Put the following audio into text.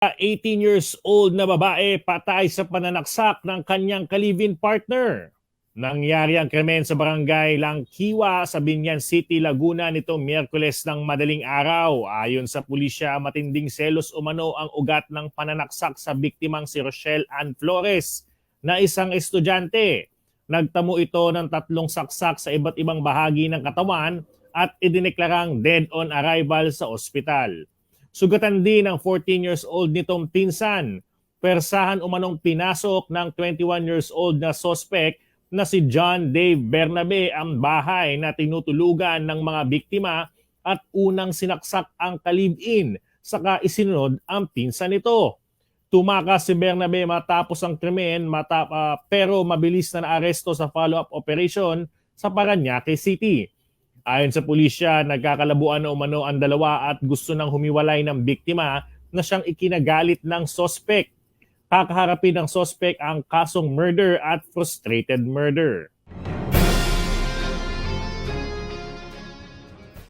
18 years old na babae patay sa pananaksak ng kanyang ka-live-in partner. Nangyari ang krimen sa barangay Langkiwa sa Binyan City, Laguna nitong Miyerkules ng madaling araw. Ayon sa pulisya, matinding selos umano ang ugat ng pananaksak sa biktimang si Rochelle Ann Flores na isang estudyante. Nagtamo ito ng 3 saksak sa iba't ibang bahagi ng katawan at idineklarang dead on arrival sa ospital. Sugatan din ang 14 years old nitong pinsan. Persahan umanong pinasok ng 21 years old na suspect na si John Dave Bernabe ang bahay na tinutulugan ng mga biktima at unang sinaksak ang ka-live-in, saka isinunod ang pinsan nito. Tumakas si Bernabe matapos ang krimen pero mabilis na naaresto sa follow-up operation sa Parañaque City. Ayon sa pulisya, nagkakalabuan na umano ang dalawa at gusto nang humiwalay ng biktima na siyang ikinagalit ng suspect. Kakaharapin ng suspect ang kasong murder at frustrated murder.